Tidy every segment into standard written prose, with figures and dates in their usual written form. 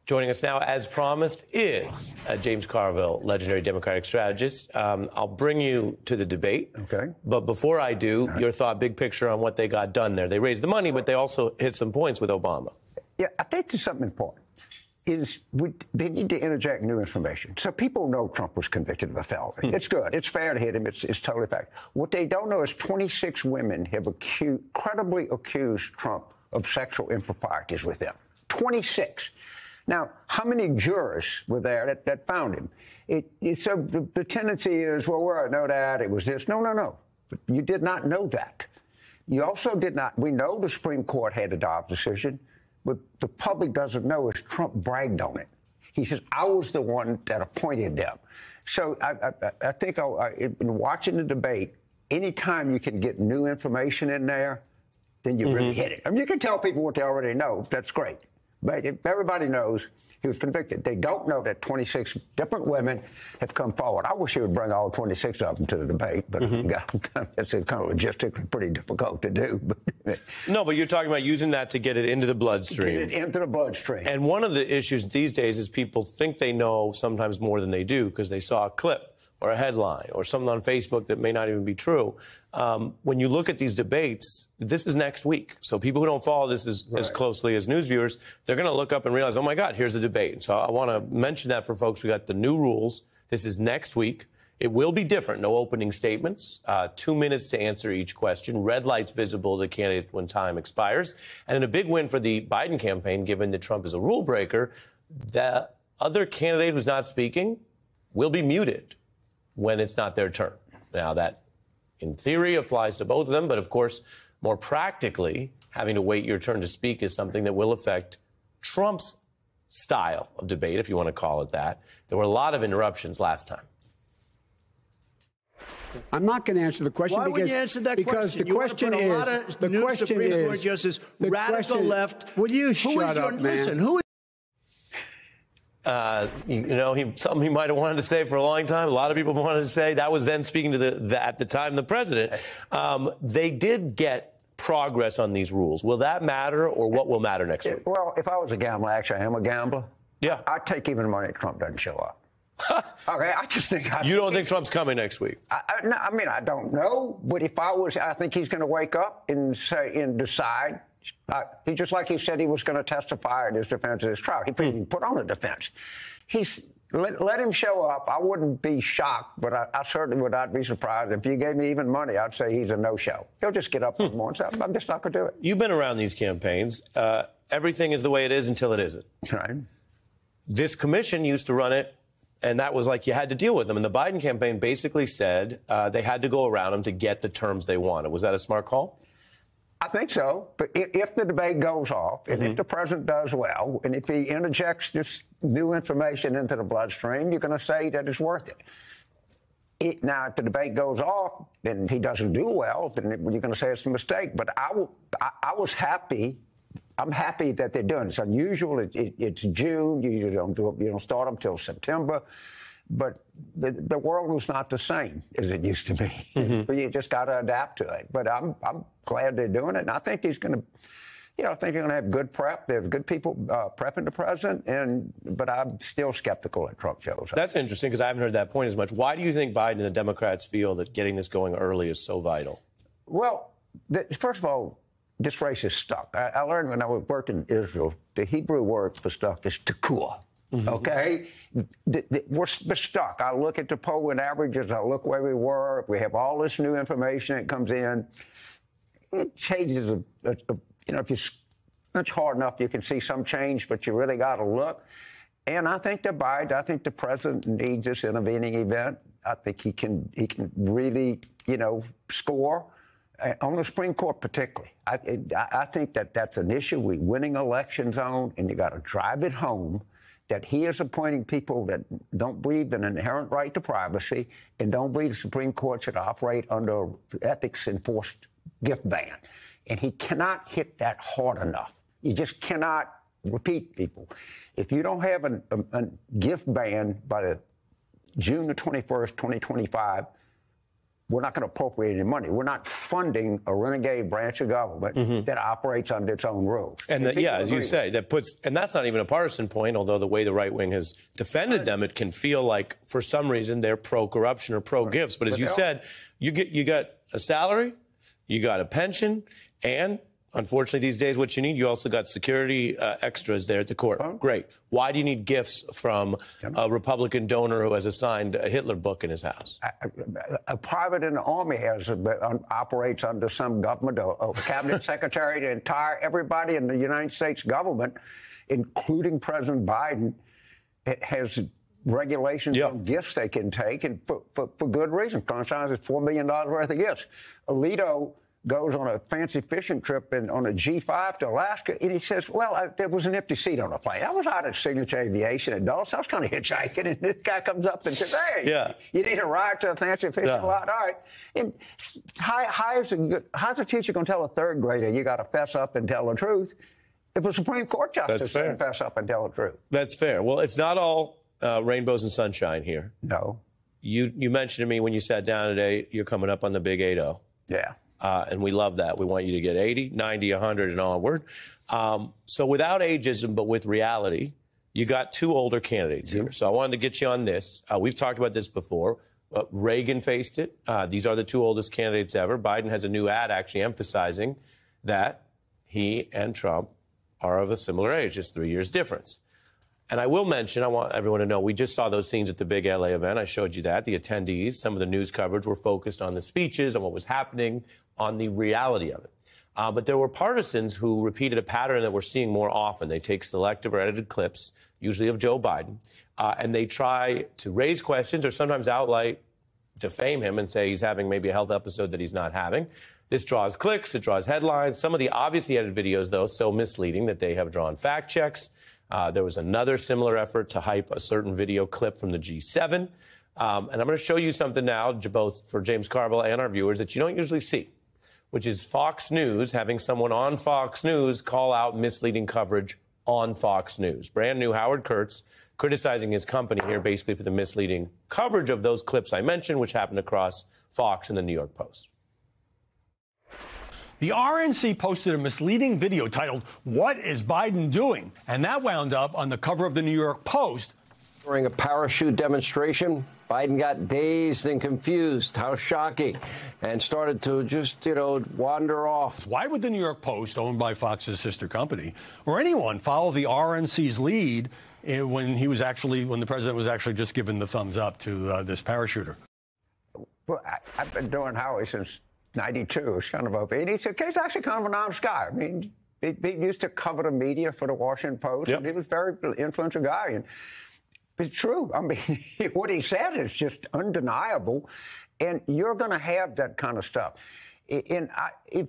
Joining us now, as promised, is James Carville, legendary Democratic strategist. I'll bring you to the debate. Okay. But before I do, your thought, big picture on what they got done there. They raised the money, but they also hit some points with Obama. Yeah, I think there's something important. They need to interject new information. So people know Trump was convicted of a felony. It's good. It's fair to hit him. It's totally fact. What they don't know is 26 women have credibly accused Trump of sexual improprieties with them. 26. Now, how many jurors were there that found him? So the tendency is, well, I know that. It was this. No. But you did not know that. You also did not. We know the Supreme Court had a Dobbs decision. What the public doesn't know is Trump bragged on it. He says, I was the one that appointed them. So I think in watching the debate, anytime you can get new information in there, then you really hit it. I mean, you can tell people what they already know. That's great. But everybody knows he was convicted. They don't know that 26 different women have come forward. I wish he would bring all 26 of them to the debate, but it's kind of logistically pretty difficult to do. No, but you're talking about using that to get it into the bloodstream. Get it into the bloodstream. And one of the issues these days is people think they know sometimes more than they do because they saw a clip or a headline or something on Facebook that may not even be true. When you look at these debates, this is next week. So people who don't follow this as closely as news viewers, they're going to look up and realize, oh, my God, here's the debate. So I want to mention that for folks. We got the new rules. This is next week. It will be different. No opening statements, 2 minutes to answer each question, red lights visible to the candidate when time expires. And in a big win for the Biden campaign, given that Trump is a rule breaker, the other candidate who's not speaking will be muted when it's not their turn. Now, that, in theory, applies to both of them. But, of course, more practically, having to wait your turn to speak is something that will affect Trump's style of debate, if you want to call it that. There were a lot of interruptions last time. I'm not going to answer the question. Why would you answer that because question? The question is, the question Supreme is, Court Justice, radical left. Will you shut up, man? Listen, who is something he might have wanted to say for a long time. A lot of people wanted to say. That was then speaking to at the time, the president. They did get progress on these rules. Will that matter, or what will matter next week? Well, if I was a gambler, actually, I am a gambler. Yeah. I'd take even money if Trump doesn't show up. Okay, I just think... You don't think Trump's coming next week? I mean, I don't know. But if I was, I think he's going to wake up and say and decide... he just like he said he was going to testify in his defense of his trial. He put on a defense. Let him show up. I wouldn't be shocked, but I certainly would not be surprised. If you gave me even money, I'd say he's a no-show. He'll just get up for more and say, I'm just not going to do it. You've been around these campaigns. Everything is the way it is until it isn't. Right. This commission used to run it, and that was like you had to deal with them. And the Biden campaign basically said they had to go around them to get the terms they wanted. Was that a smart call? I think so. But if the debate goes off, and if the president does well, and if he interjects this new information into the bloodstream, you're going to say that it's worth it. Now, if the debate goes off and he doesn't do well, then you're going to say it's a mistake. But I was happy. I'm happy that they're doing it. It's unusual. It's June. You usually don't do it. You don't start them until September. But the world was not the same as it used to be. But you just got to adapt to it. But I'm glad they're doing it. And I think he's going to, I think they're going to have good prep. They have good people prepping the president. But I'm still skeptical that Trump shows up. That's interesting because I haven't heard that point as much. Why do you think Biden and the Democrats feel that getting this going early is so vital? Well, first of all, this race is stuck. I learned when I worked in Israel, the Hebrew word for stuck is tekuah. Okay? We're stuck. I look at the polling averages. I look where we were. We have all this new information that comes in. It changes. If you search hard enough, you can see some change, but you really got to look. And I think I think the president needs this intervening event. I think he can really, score. On the Supreme Court particularly, I think that's an issue we're winning elections on, and you got to drive it home that he is appointing people that don't believe in an inherent right to privacy and don't believe the Supreme Court should operate under ethics enforced gift ban. And he cannot hit that hard enough. You just cannot repeat people. If you don't have a gift ban by the June the 21st, 2025, we're not going to appropriate any money. We're not funding a renegade branch of government that operates under its own rules. And as you say, and that's not even a partisan point, although the way the right wing has defended them, it can feel like for some reason they're pro-corruption or pro-gifts. But as you said, you got a salary, you got a pension, and unfortunately, these days, what you need, you also got security extras there at the court. Great. Why do you need gifts from a Republican donor who has assigned a Hitler book in his house? A private in the Army operates under some government, a cabinet secretary, the entire everybody in the United States government, including President Biden, has regulations on gifts they can take, and for good reason. Congress is $4 million worth of gifts. Alito goes on a fancy fishing trip on a G5 to Alaska, and he says, well, there was an empty seat on the plane. I was out at Signature Aviation at Dulles. I was kind of hitchhiking, and this guy comes up and says, hey, you need a ride to a fancy fishing lot? All right. And how's a teacher going to tell a third grader you got to fess up and tell the truth if a Supreme Court justice doesn't fess up and tell the truth? That's fair. Well, it's not all rainbows and sunshine here. No. You mentioned to me when you sat down today, you're coming up on the big 8-0. Yeah. And we love that. We want you to get 80, 90, 100, and onward. So without ageism, but with reality, you got two older candidates here. So I wanted to get you on this. We've talked about this before. Reagan faced it. These are the two oldest candidates ever. Biden has a new ad actually emphasizing that he and Trump are of a similar age, just 3 years difference. And I will mention, I want everyone to know, we just saw those scenes at the big LA event. I showed you that. The attendees, some of the news coverage were focused on the speeches and what was happening, on the reality of it. But there were partisans who repeated a pattern that we're seeing more often. They take selective or edited clips, usually of Joe Biden, and they try to raise questions or sometimes outright defame him and say he's having maybe a health episode that he's not having. This draws clicks, it draws headlines. Some of the obviously edited videos, though, so misleading that they have drawn fact checks. There was another similar effort to hype a certain video clip from the G7. And I'm going to show you something now, both for James Carville and our viewers, that you don't usually see, which is Fox News having someone on Fox News call out misleading coverage on Fox News. Brand new Howard Kurtz criticizing his company here basically for the misleading coverage of those clips I mentioned, which happened across Fox and the New York Post. The RNC posted a misleading video titled, "What is Biden Doing?" And that wound up on the cover of the New York Post. During a parachute demonstration, Biden got dazed and confused. How shocking. And started to just, wander off. Why would the New York Post, owned by Fox's sister company, or anyone follow the RNC's lead when the president was actually just given the thumbs up to this parachuter? Well, I've been doing Howie since 92. It's kind of open. And he's actually kind of an honest guy. I mean, he used to cover the media for the Washington Post, and he was a very influential guy. And it's true. I mean, what he said is just undeniable. And you're going to have that kind of stuff. And if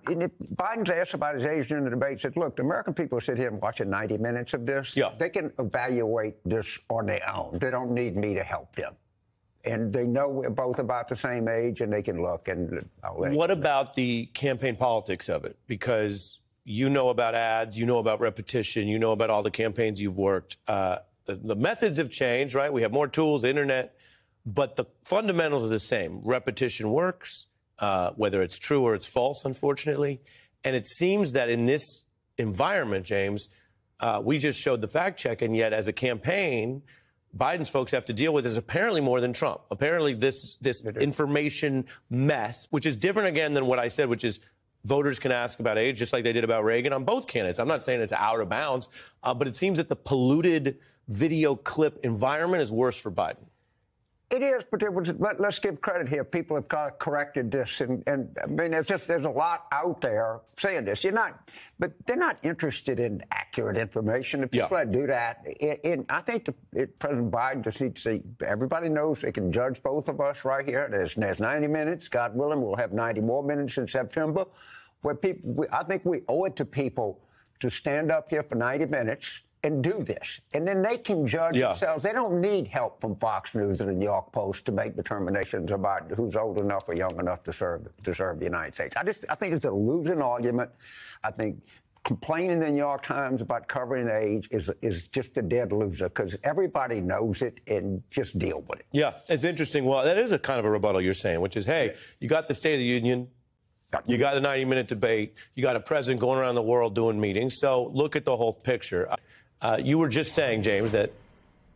Biden's asked about his age during the debate, said, look, the American people sit here and watching 90 minutes of this. They can evaluate this on their own. They don't need me to help them. And they know we're both about the same age, and they can look. And what about the campaign politics of it? Because you know about ads, you know about repetition, you know about all the campaigns you've worked. The methods have changed, right? We have more tools, internet, but the fundamentals are the same. Repetition works, whether it's true or it's false, unfortunately. And it seems that in this environment, James, we just showed the fact check, and yet as a campaign, Biden's folks have to deal with is apparently more than Trump. Apparently this information mess, which is different again than what I said, which is voters can ask about age, just like they did about Reagan on both candidates. I'm not saying it's out of bounds, but it seems that the polluted video clip environment is worse for Biden. It is, but let's give credit here. People have corrected this, and I mean, there's a lot out there saying this. But they're not interested in accurate information. If people do that, and I think President Biden just needs to see. Everybody knows they can judge both of us right here. There's 90 minutes. God willing, we'll have 90 more minutes in September. Where I think we owe it to people to stand up here for 90 minutes and do this. And then they can judge themselves. They don't need help from Fox News and the New York Post to make determinations about who's old enough or young enough to serve the United States. I think it's a losing argument. I think complaining in the New York Times about covering age is just a dead loser because everybody knows it, and just deal with it. Yeah, it's interesting. Well, that is a kind of a rebuttal you're saying, which is, hey, you got the State of the Union, you got the 90-minute debate, you got a president going around the world doing meetings, so look at the whole picture. You were just saying, James, that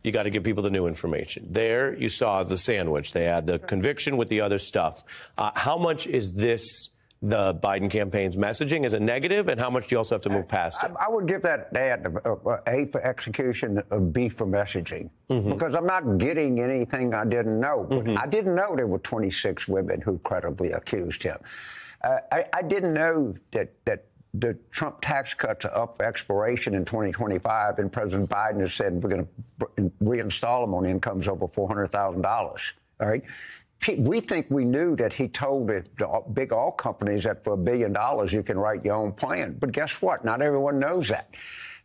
you got to give people the new information. There you saw the sandwich. They had the conviction with the other stuff. How much is this the Biden campaign's messaging as a negative, and how much do you also have to move past it? I would give that A for execution, B for messaging, because I'm not getting anything I didn't know. I didn't know there were 26 women who credibly accused him. I didn't know that the Trump tax cuts are up for expiration in 2025, and President Biden has said we're going to reinstall them on incomes over $400,000. All right. We think we knew that he told the big oil companies that for $1 billion you can write your own plan. But guess what? Not everyone knows that.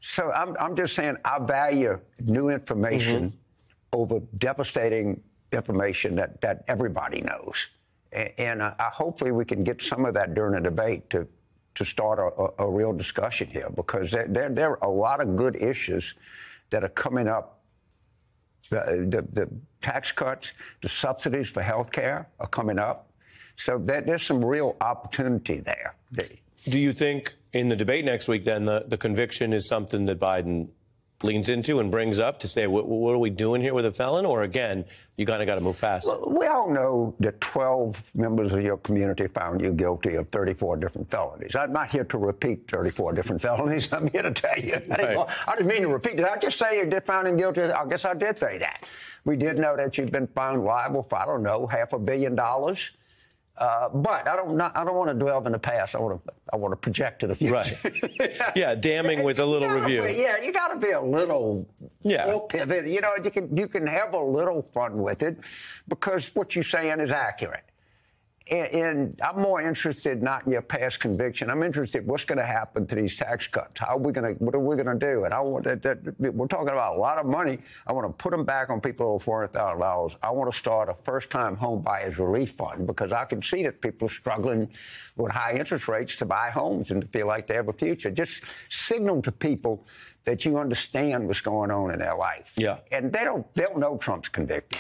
So I'm just saying I value new information over devastating information that everybody knows. And hopefully we can get some of that during the debate to start a real discussion here, because there are a lot of good issues that are coming up. The tax cuts, the subsidies for health care are coming up. So there's some real opportunity there. Do you think in the debate next week, then, the conviction is something that Biden leans into and brings up to say, what are we doing here with a felon? Or, again, you kind of got to move past it? We all know that 12 members of your community found you guilty of 34 different felonies. I'm not here to repeat 34 different felonies. I'm here to tell you. Right. I didn't mean to repeat. Did I just say you did find him guilty? I guess I did say that. We did know that you've been found liable for, I don't know, $500 million. But I don't want to dwell in the past. I want to project to the future. Right. Yeah, damning with a little review. You got to be a little pivot. You know, you can have a little fun with it, because what you're saying is accurate. And I'm more interested not in your past conviction. I'm interested in what's going to happen to these tax cuts. What are we going to do? And we're talking about a lot of money. I want to put them back on people over $400,000. I want to start a first-time home buyers relief fund, because I can see that people are struggling with high interest rates to buy homes and to feel like they have a future. Just signal to people that you understand what's going on in their life. Yeah. And they'll know Trump's convicted.